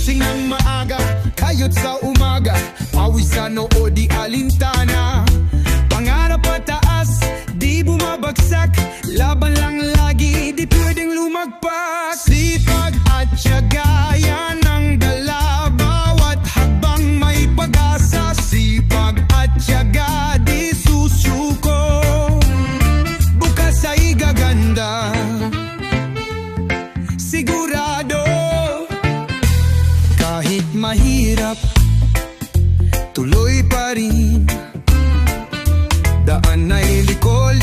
Gising ng maaga, kayot sa umaga, pawisan o di alintana. Pangarap pataas, di bumabagsak, laban lang lagi, di pwedeng lumagpas. Sipag at tiyaga, yan ang dala, bawat habang may pag-asa. Sipag at tiyaga, di susuko, bukas ay gaganda. Sigurado, kahit mahirap, tuloy pa rin. Daan ay likol